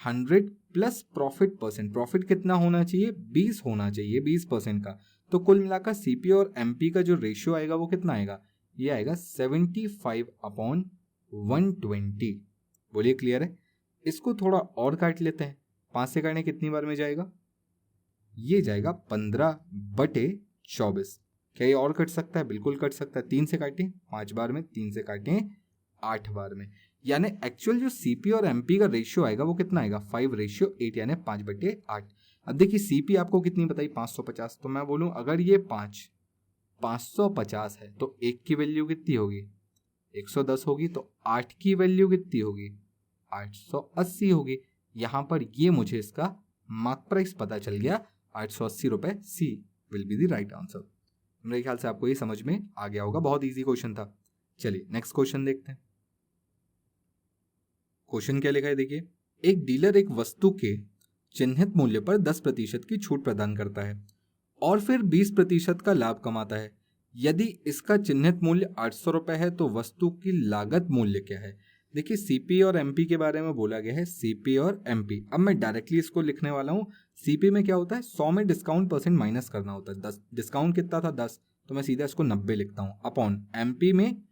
A: 100 प्लस प्रॉफिट परसेंट, प्रॉफिट कितना होना चाहिए? 20 होना चाहिए, 20% का। तो कुल मिलाकर सीपी और एमपी का जो रेशियो आएगा वो कितना आएगा? ये आएगा 75/120। बोलिए क्लियर है? इसको थोड़ा और काट लेते हैं। 5 से काटने कितनी बार में जाएगा? ये जाएगा 15/24। क्या ये और कट सकता है? बिल्कुल कट सकता है। 3 से काटें 5 बार में, 3 से काटें 8 बार में, यानी एक्चुअल जो सीपी और एमपी का रेशियो आएगा वो कितना आएगा? 5:8, यानी 5/8। अब देखिए सीपी आपको कितनी बताई? 550। तो मैं बोलूं अगर ये 550 है तो 1 की वैल्यू कितनी होगी? 110 होगी। तो 8 की वैल्यू कितनी होगी? 880 होगी। यहां पर ये मुझे इसका मार्क प्राइस पता चल गया, 880 रुपए। C will be the right answer. मेरे ख्याल से आपको ये समझ में आ गया होगा, बहुत इजी क्वेश्चन था। चलिए नेक्स्ट क्वेश्चन देखते हैं। क्वेश्चन क्या लिखा है देखिए, एक डीलर एक वस्तु के चिन्हित मूल्य पर 10% की छूट प्रदान करता है और फिर 20% का लाभ कमाता है। यदि इसका चिन्हित मूल्य 800 रुपए है तो वस्तु की लागत मूल्य क्या है? देखिए सीपी और एमपी के बारे में बोला गया है, सीपी और एमपी। अब मैं डायरेक्टली इसको लिखने वाला हूँ। सीपी में क्या होता है? 100 में डिस्काउंट परसेंट माइनस करना होता है। 10 डिस्काउंट कितना था? 10, तो मैं सीधा इसको 90 लिखता हूँ। अपॉन एमपी में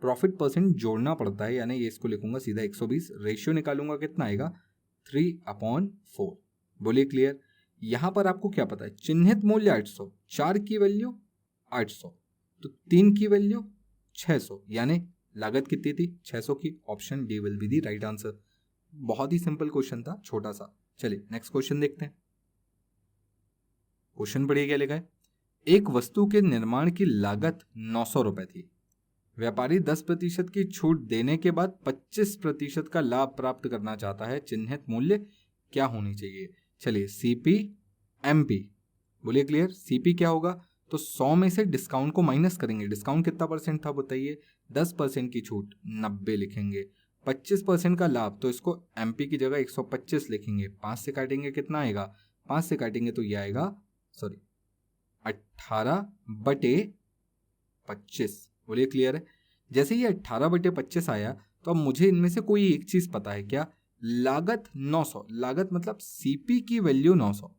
A: प्रॉफिट परसेंट जोड़ना पड़ता है, यानी ये इसको लिखूंगा सीधा 120। रेशियो निकालूंगा, कितना आएगा? 3/4। बोलिए क्लियर? यहां पर आपको क्या पता है? चिन्हित मूल्य 800, 4 की वैल्यू 800, तो 3 की वैल्यू 600, यानी लागत कितनी थी? 600 की। Option D will be the right answer. बहुत ही सिंपल क्वेश्चन था, छोटा सा। चलिए नेक्स्ट क्वेश्चन देखते हैं। क्वेश्चन पढ़िए क्या लिखा है। एक वस्तु के निर्माण की लागत 900 रुपए थी। व्यापारी 10% की छूट देने के बाद 25% का लाभ प्राप्त करना चाहता है। चिन्हित मूल्य क्या होनी चाहिए? चलिए सीपी एमपी, बोलिए क्लियर? सीपी क्या होगा? तो 100 में से डिस्काउंट को माइनस करेंगे। डिस्काउंट कितना परसेंट था बताइए? 10% की छूट 90 लिखेंगे। 25% का लाभ, तो इसको एमपी की जगह 125 लिखेंगे। 5 से काटेंगे कितना आएगा? 5 से काटेंगे तो ये आएगा 18/25। बोलिए क्लियर है? जैसे ये 18/25 आया तो अब मुझे इनमें से कोई एक चीज पता है, क्या? लागत 900, लागत मतलब सीपी की वैल्यू 900,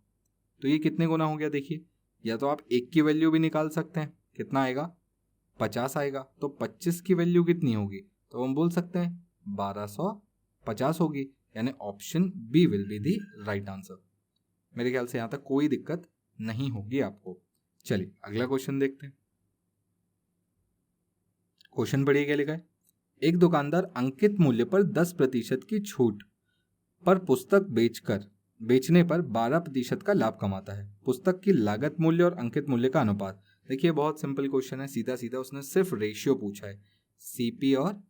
A: तो ये कितने गुना हो गया? देखिए, या तो आप 1 की वैल्यू भी निकाल सकते हैं, कितना आएगा? 50 आएगा। तो 25 की वैल्यू कितनी होगी? तो हम बोल सकते हैं 1250 होगी, यानी option B will be the right answer. मेरे ख्याल से यहां तक कोई दिक्कत नहीं होगी आपको। चलिए अगला क्वेश्चन देखते हैं। क्वेश्चन पढ़िए क्या लिखा है। एक दुकानदार अंकित मूल्य पर 10% की छूट पर पुस्तक बेचने पर 12% का लाभ कमाता है। पुस्तक की लागत मूल्य और अंकित मूल्य का अनुपात। देखिए बहुत सिंपल क्वेश्चन है, सीधा सीधा उसने सिर्फ रेशियो पूछा है सीपी और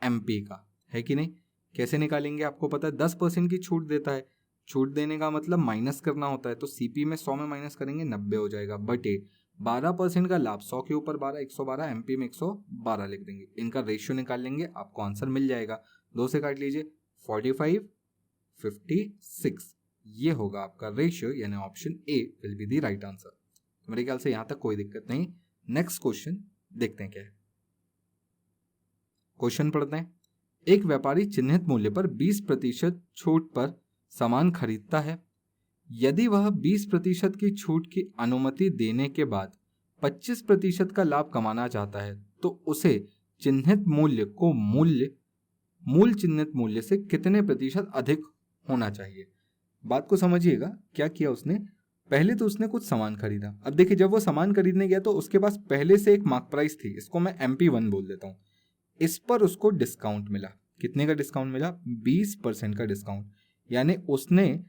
A: एमपी का, है कि नहीं? कैसे निकालेंगे? आपको पता है 10% की छूट देता है, छूट देने का मतलब माइनस करना होता है। तो सीपी में 100 में माइनस करेंगे 90 हो जाएगा, बटे 12% का लाभ, 100 के ऊपर 12, 112, एमपी में 112 लिख देंगे। इनका रेशियो निकाल लेंगे, आपको आंसर मिल जाएगा। 2 से काट लीजिए, 45/56, ये होगा आपका रेशियो, यानी option A will be the right answer. मेरे ख्याल से यहां तक कोई दिक्कत नहीं। नेक्स्ट क्वेश्चन देखते हैं क्या है। क्वेश्चन पढ़ते हैं। एक व्यापारी चिन्हित मूल्य पर 20% छूट पर सामान खरीदता है। यदि वह 20% की छूट की अनुमति देने के बाद 25% का लाभ कमाना चाहता है तो उसे चिन्हित मूल्य को मूल चिन्हित मूल्य से कितने प्रतिशत अधिक होना चाहिए? बात को समझिएगा, क्या किया उसने? पहले तो उसने कुछ सामान खरीदा। अब देखिए, जब वो सामान खरीदने गया तो उसके पास पहले से एक मार्क प्राइस थी, इसको मैं MP1 बोल देता हूं। इस पर उसको डिस्काउंट मिला। कितने का डिस्काउंट मिला? 20% का डिस्काउंट, यानी उसने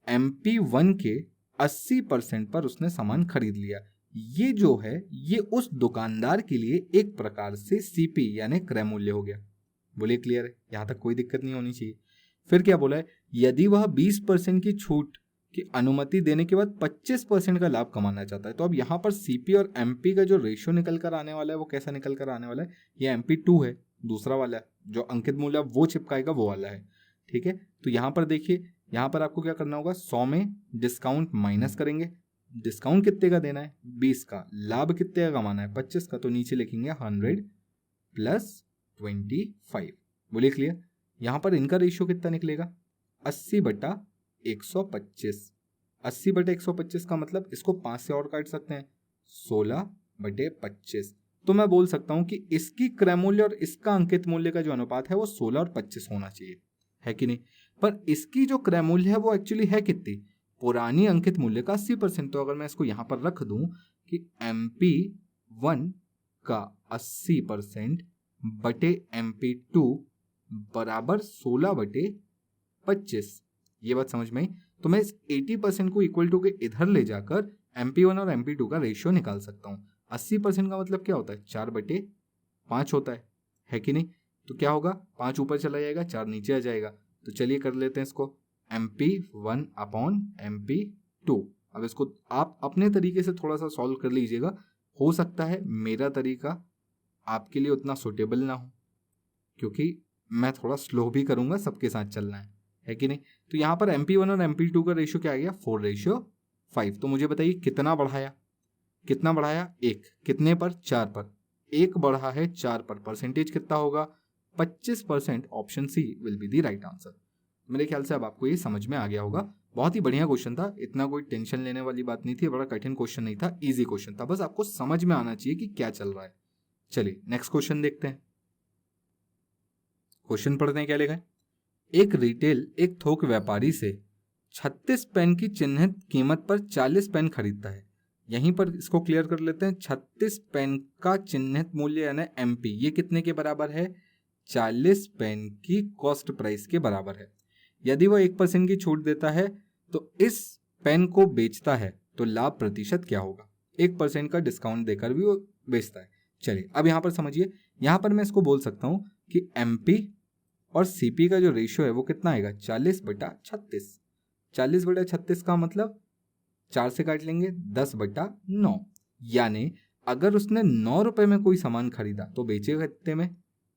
A: MP1 के 80% पर उसने सामान खरीद लिया। ये जो है ये उस दुकानदार के लिए एक प्रकार से सीपी यानी क्रय मूल्य हो गया। बोलिए क्लियर है? यहां तक कोई दिक्कत नहीं होनी चाहिए। फिर क्या बोला है? यदि वह 20% की छूट कि अनुमति देने के बाद 25% का लाभ कमाना चाहता है। तो अब यहाँ पर सीपी और एमपी का जो रेशियो निकल कर आने वाला है वो कैसा निकल कर आने वाला है, ये MP2 है, दूसरा वाला जो अंकित मूल्य वो चिपकाएगा वो वाला है, ठीक है। तो यहाँ पर देखिए, यहाँ पर आपको क्या करना होगा, 100 में डिस्काउंट माइनस करेंगे, डिस्काउंट कितने का देना है 20 का, लाभ कितने का कमाना है 25 का, तो नीचे लिखेंगे 100 प्लस 25। बोलिए क्लियर। यहाँ पर इनका रेशियो कितना निकलेगा 80/125। 80/125 का मतलब इसको 5 से और काट सकते हैं, 16/25। तो मैं बोल सकता हूं कि इसकी क्रय मूल्य और इसका अंकित मूल्य का जो अनुपात है वो 16 और 25 होना चाहिए, है कि नहीं। पर इसकी जो क्रय मूल्य है वो एक्चुअली है कितनी, पुरानी अंकित मूल्य का 80%। तो अगर मैं इसको यहां पर रख दूं कि MP1 का 80% बटे MP2 बराबर 16/25, ये बात समझ में आई। तो मैं इस 80% को इक्वल टू के इधर ले जाकर MP1 और MP2 का रेशियो निकाल सकता हूँ। 80% का मतलब क्या होता है, 4/5 होता है कि नहीं। तो क्या होगा, 5 ऊपर चला जाएगा, 4 नीचे आ जाएगा। तो चलिए कर लेते हैं इसको, MP1 अपॉन MP2। अब इसको आप अपने तरीके से थोड़ा सा सॉल्व कर लीजिएगा, हो सकता है मेरा तरीका आपके लिए उतना सुटेबल ना हो, क्योंकि मैं थोड़ा स्लो भी करूंगा, सबके साथ चलना है कि नहीं। तो यहाँ पर MP1 और MP2 का रेशियो क्या आ गया, 4:5। तो मुझे बताइए कितना बढ़ाया, 1, कितने पर, 4 पर, 1 बढ़ा है 4 पर, परसेंटेज कितना होगा 25%। Option C will be the right answer. मेरे ख्याल से अब आपको ये समझ में आ गया होगा। बहुत ही बढ़िया क्वेश्चन था, इतना कोई टेंशन लेने वाली बात नहीं थी, बड़ा कठिन क्वेश्चन नहीं था, इजी क्वेश्चन था, बस आपको समझ में आना चाहिए कि क्या चल रहा है। चलिए नेक्स्ट क्वेश्चन देखते हैं। क्वेश्चन पढ़ते हैं क्या लिखा है। एक थोक व्यापारी से 36 पेन की चिन्हित कीमत पर 40 पेन खरीदता है। यहीं पर इसको क्लियर कर लेते हैं, 36 पेन का चिन्हित मूल्य यानी MP, ये कितने के बराबर है, 40 पेन की कॉस्ट प्राइस के बराबर है। यदि वह 1% की छूट देता है तो इस पेन को बेचता है तो लाभ प्रतिशत क्या होगा। 1% का डिस्काउंट देकर भी वो बेचता है। चलिए अब यहाँ पर समझिए, यहाँ पर मैं इसको बोल सकता हूँ कि MP और CP का जो रेशियो है वो कितना आएगा, 40/36। 40/36 का मतलब 4 से काट लेंगे, 10/9। यानी अगर उसने 9 रुपए में कोई सामान खरीदा तो बेचेगा कितने में,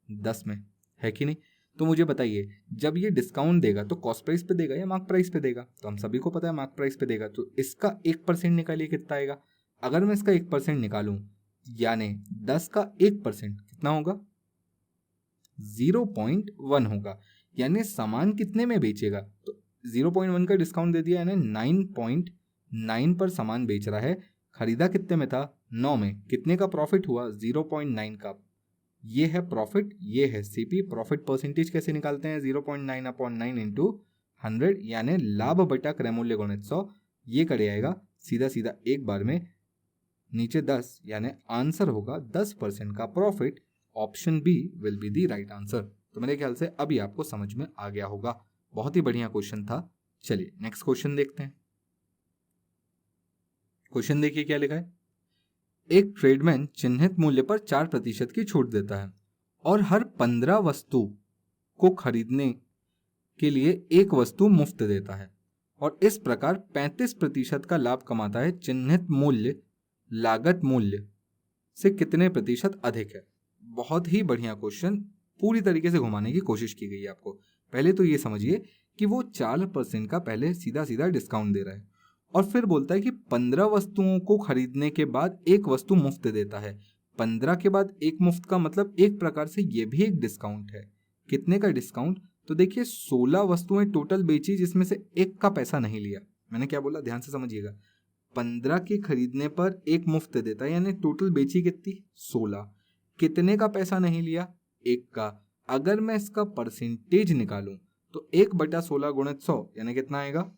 A: 10 में, है कि नहीं। तो मुझे बताइए, जब ये डिस्काउंट देगा तो कॉस्ट प्राइस पे देगा या मार्क प्राइस पे देगा, तो हम सभी को पता है मार्क प्राइस पे देगा। तो इसका 1% निकालिए कितना आएगा। अगर मैं इसका 1% निकालूं यानी 10 का 1% कितना होगा, 0.1 होगा। यानी सामान कितने में बेचेगा, तो 0.1 का डिस्काउंट दे दिया यानी 9.9 पर सामान बेच रहा है। खरीदा कितने में था, 9 में, कितने का प्रॉफिट हुआ, 0.9 का। ये है प्रॉफिट, ये है CP। प्रॉफिट परसेंटेज कैसे निकालते हैं, 0.9/9 इंटू 100 यानी लाभ बटा क्रय मूल्य गुणित 100। ये करे आएगा सीधा सीधा एक बार में, नीचे 10 यानी आंसर होगा 10% का profit. Option B will be the right answer. तो मेरे ख्याल से अभी आपको समझ में आ गया होगा, बहुत ही बढ़िया क्वेश्चन था। चलिए नेक्स्ट क्वेश्चन देखते हैं। क्वेश्चन देखिए क्या लिखा है। एक ट्रेडमैन चिन्हित मूल्य पर 4% की छूट देता है और हर 15 वस्तु को खरीदने के लिए एक वस्तु मुफ्त देता है और इस प्रकार 35% का लाभ कमाता है। चिन्हित मूल्य लागत मूल्य से कितने प्रतिशत अधिक है। बहुत ही बढ़िया क्वेश्चन, पूरी तरीके से घुमाने की कोशिश की गई है आपको। पहले तो ये समझिए कि वो 4% का पहले सीधा सीधा डिस्काउंट दे रहा है और फिर बोलता है कि 15 वस्तुओं को खरीदने के बाद एक वस्तु मुफ्त देता है। 15 के बाद एक मुफ्त का मतलब एक प्रकार से ये भी एक डिस्काउंट है। कितने का डिस्काउंट, तो देखिए 16 वस्तुएं टोटल बेची जिसमें से एक का पैसा नहीं लिया। मैंने क्या बोला, ध्यान से समझिएगा, 15 के खरीदने पर एक मुफ्त देता है यानी टोटल बेची कितनी, 16। कितने का पैसा नहीं लिया, एक का। अगर मैं इसका परसेंटेज निकालूं तो 1/16 गुणित 100 यानी कितना आएगा,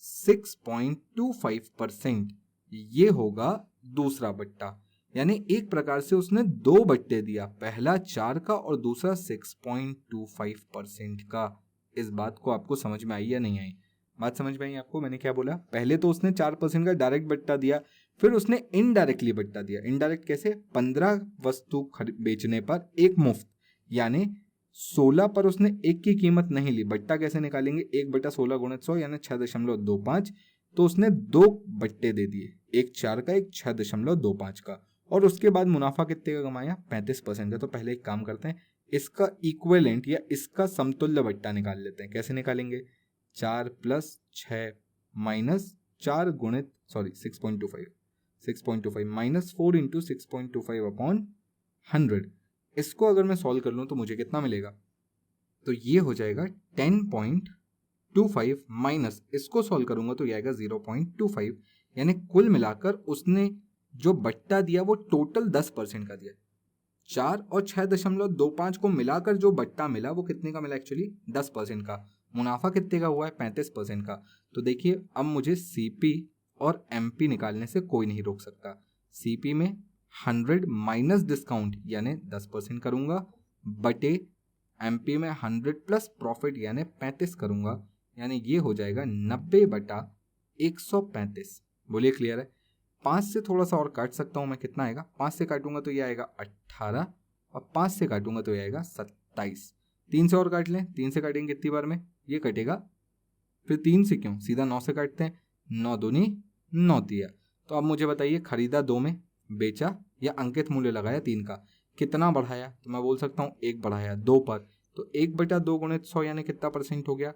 A: 6.25%। ये होगा दूसरा बट्टा, यानी एक प्रकार से उसने 2 बट्टे दिया, पहला 4 का और दूसरा 6.25% का। इस बात को आपको समझ में आई या नहीं आई, बात समझ में आई आपको। मैंने क्या बोला, पहले तो उसने 4% का डायरेक्ट बट्टा दिया, फिर उसने इनडायरेक्टली बट्टा दिया। इनडायरेक्ट कैसे, 15 वस्तु बेचने पर एक मुफ्त, यानी 16 पर उसने एक की कीमत नहीं ली, बट्टा कैसे निकालेंगे, 1/16 गुणित 100 यानी 6.25, तो उसने 2 बट्टे दे दिए, एक 4 का एक 6.25 का, और उसके बाद मुनाफा कितने का कमाया, 35% का। तो पहले एक काम करते हैं, इसका इक्विवेलेंट या इसका समतुल्य बट्टा निकाल लेते हैं। कैसे निकालेंगे, 4 + 6 - 4 गुणित 6.25 -4 × 6.25/100। इसको अगर मैं सॉल्व कर लूँ तो मुझे कितना मिलेगा, तो ये हो जाएगा 10.25 माइनस इसको सॉल्व करूंगा तो ये आएगा 0.25, यानी कुल मिलाकर उसने जो बट्टा दिया वो टोटल 10% का दिया। 4 और 6.25 को मिलाकर जो बट्टा मिला वो कितने का मिला, एक्चुअली 10% का। मुनाफा कितने का हुआ है, 35% का। तो देखिए अब मुझे सीपी और एमपी निकालने से कोई नहीं रोक सकता। सीपी में 100 माइनस डिस्काउंट यानी 10% करूंगा, बटे एमपी में 100 प्लस प्रॉफिट यानी 35 करूंगा, यानी ये हो जाएगा 90/135। बोलिए क्लियर है। 5 से थोड़ा सा और काट सकता हूं मैं, कितना आएगा, 5 से काटूंगा तो ये आएगा 18 और 5 से काटूंगा तो ये आएगा 27। 3 से और काट लें, 3 से काटेंगे कितनी बार में, ये कटेगा, फिर 3 से क्यों, सीधा 9 से काटते हैं, 9 दूनी 9 दिया। तो अब मुझे बताइए खरीदा 2 में, बेचा या अंकित मूल्य लगाया 3 का, कितना बढ़ाया, तो मैं बोल सकता हूँ 1 बढ़ाया 2 पर, तो 1/2 गुणित 100 यानी कितना परसेंट हो गया,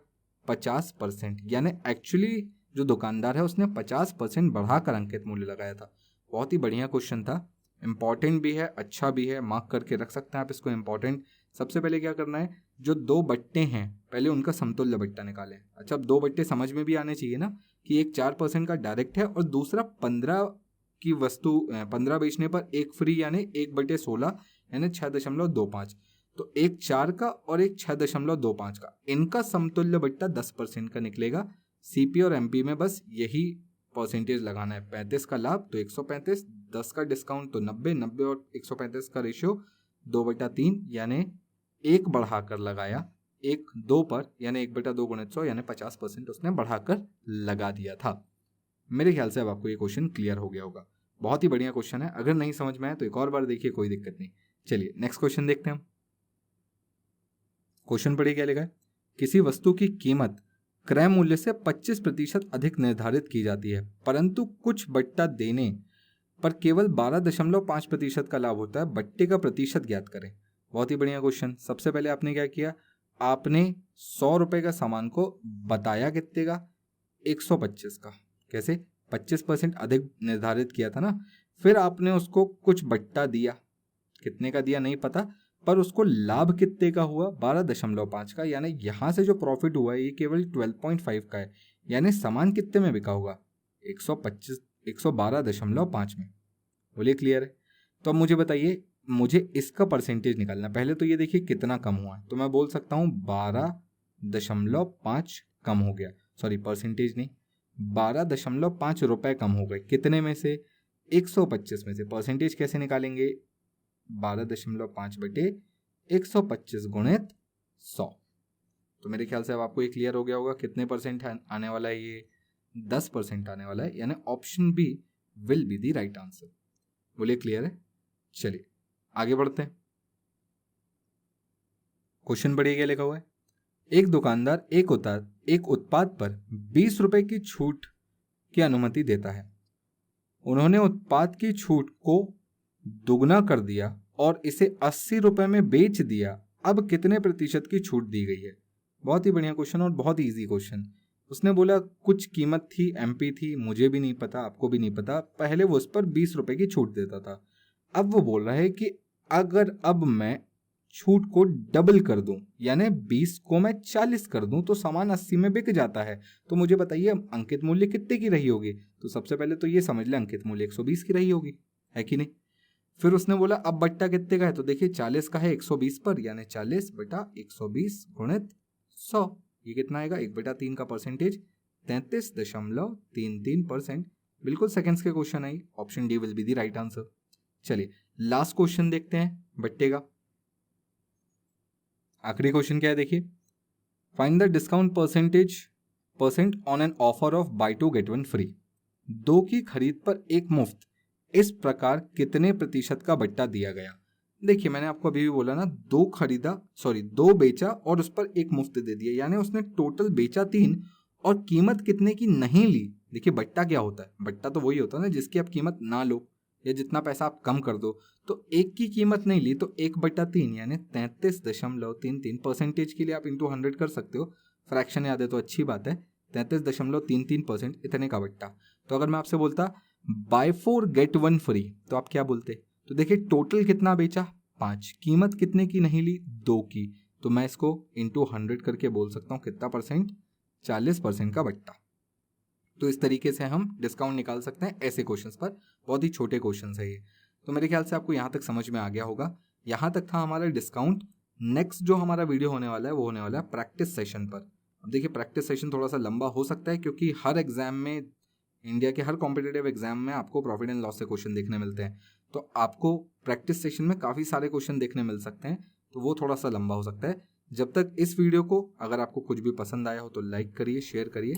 A: 50%। यानी एक्चुअली जो दुकानदार है उसने 50% बढ़ाकर अंकित मूल्य लगाया था। बहुत ही बढ़िया क्वेश्चन था, इंपॉर्टेंट भी है, अच्छा भी है, मार्क करके रख सकते हैं आप इसको इंपॉर्टेंट। सबसे पहले क्या करना है, जो 2 बट्टे हैं पहले उनका समतुल्य बट्टा निकालें। अच्छा, अब 2 बट्टे समझ में भी आने चाहिए ना, कि एक 4% का डायरेक्ट है और दूसरा 15 की वस्तु 15 बेचने पर 1 फ्री, यानी 1/16 यानी 6.25। तो एक 4 का और एक 6.25 का, इनका समतुल्य बट्टा 10% का निकलेगा। सीपी और एमपी में बस यही परसेंटेज लगाना है। 35 का लाभ तो 135, 10 का डिस्काउंट तो 90, 90 और 135 का रेशियो 2/3, यानी 1 बढ़ाकर लगाया, 1 2 पर, यानी 1/2 गुणित 100 यानी 50% उसने बढ़ाकर लगा दिया था। मेरे ख्याल से अब आपको ये क्वेश्चन क्लियर हो गया होगा। बहुत ही बढ़िया क्वेश्चन है, अगर नहीं समझ में आए तो एक और बार देखिए, कोई दिक्कत नहीं। चलिए नेक्स्ट क्वेश्चन देखते हैं हम। क्वेश्चन पढ़िए क्या लिखा है, किसी वस्तु की कीमत क्रय मूल्य से 25% अधिक निर्धारित की जाती है, परंतु कुछ बट्टा देने पर केवल 12.5% का लाभ होता है, बट्टे का प्रतिशत ज्ञात करें। बहुत ही बढ़िया क्वेश्चन। सबसे पहले आपने क्या किया, आपने 100 रुपए का सामान को बताया कितने का, 125 का। कैसे, 25% अधिक निर्धारित किया था ना, फिर आपने उसको कुछ बट्टा दिया, कितने का दिया नहीं पता, पर उसको लाभ कितने का हुआ, 12.5 का, यानी यहां से जो प्रॉफिट हुआ है ये केवल 12.5 का है, यानी सामान कितने में बिका होगा, 112.5 में। बोलिए क्लियर है। तो अब मुझे बताइए, मुझे इसका परसेंटेज निकालना। पहले तो ये देखिए कितना कम हुआ है, तो मैं बोल सकता हूँ 12.5 कम हो गया, सॉरी परसेंटेज नहीं, 12.5 रुपए कम हो गए, कितने में से, 125 में से। परसेंटेज कैसे निकालेंगे, 12.5 बटे 125 गुणित 100। तो मेरे ख्याल से अब आपको ये क्लियर हो गया होगा कितने परसेंट आने वाला है, ये 10% आने वाला है, यानी option B will be the right answer. बोलिए क्लियर है। चलिए आगे बढ़ते हैं। क्वेश्चन पढ़िए क्या लिखा हुआ है, एक दुकानदार एक उत्पाद पर 20 रुपए की छूट की अनुमति देता है। उन्होंने उत्पाद की छूट को दुगना कर दिया और इसे 80 रुपए में बेच दिया, अब कितने प्रतिशत की छूट दी गई है। बहुत ही बढ़िया क्वेश्चन और बहुत ही इजी क्वेश्चन। उसने बोला कुछ कीमत थी, एमपी थी, मुझे भी नहीं पता, आपको भी नहीं पता, पहले वो उस पर 20 रुपए की छूट देता था। अब वो बोल रहा है कि अगर अब मैं छूट को डबल कर दूं, यानी 20 को मैं 40 कर दूं, तो सामान 80 में बिक जाता है। तो मुझे बताइए अंकित मूल्य कितने की रही होगी। तो सबसे पहले तो ये समझ ले अंकित मूल्य 120 की रही होगी, है कि नहीं। फिर उसने बोला अब बट्टा कितने का है, तो देखिए 40 का है 120 पर, यानी 40/120 गुणित 100, ये कितना आएगा, 1/3 का परसेंटेज 33.33%। बिल्कुल सेकंड्स के question I, option D will be the right answer. चलिए लास्ट क्वेश्चन देखते हैं बट्टे का। आखिरी क्वेश्चन क्या है देखिए, find the discount percent on an offer of buy 2 get 1 free. 2 की खरीद पर 1 मुफ्त, इस प्रकार कितने प्रतिशत का बट्टा दिया गया। देखिए मैंने आपको अभी भी बोला ना, दो बेचा और उस पर एक मुफ्त दे दिया, यानी उसने टोटल बेचा 3 और कीमत कितने की नहीं ली। देखिए बट्टा क्या होता है, बट्टा तो वही होता है ना जिसकी आप कीमत ना लो या जितना पैसा आप कम कर दो। तो एक की कीमत नहीं ली तो 1/3 यानी 33.33% के लिए आप इंटू 100 कर सकते हो। फ्रैक्शन याद है तो अच्छी बात है। 33.33% इतने का बट्टा। तो अगर मैं आपसे बोलता बाय 4 गेट 1 फ्री तो आप क्या बोलते? तो देखिए टोटल कितना बेचा, 5, कीमत कितने की नहीं ली, 2 की। तो मैं इसको इंटू 100 करके बोल सकता हूँ कितना परसेंट, 40% का बट्टा। तो इस तरीके से हम डिस्काउंट निकाल सकते हैं ऐसे क्वेश्चंस पर। बहुत ही छोटे क्वेश्चंस है ये। तो मेरे ख्याल से आपको यहाँ तक समझ में आ गया होगा। यहाँ तक था हमारा डिस्काउंट। नेक्स्ट जो हमारा वीडियो होने वाला है वो होने वाला है प्रैक्टिस सेशन पर। अब देखिए प्रैक्टिस सेशन थोड़ा सा लंबा हो सकता है क्योंकि हर एग्जाम में, इंडिया के हर कॉम्पिटेटिव एग्जाम में आपको प्रॉफिट एंड लॉस से क्वेश्चन देखने मिलते हैं। तो आपको प्रैक्टिस सेशन में काफ़ी सारे क्वेश्चन देखने मिल सकते हैं, तो वो थोड़ा सा लंबा हो सकता है। जब तक इस वीडियो को अगर आपको कुछ भी पसंद आया हो तो लाइक करिए, शेयर करिए,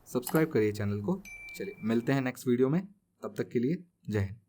A: सब्सक्राइब करिए चैनल को। चलिए मिलते हैं नेक्स्ट वीडियो में, तब तक के लिए जय हिंद।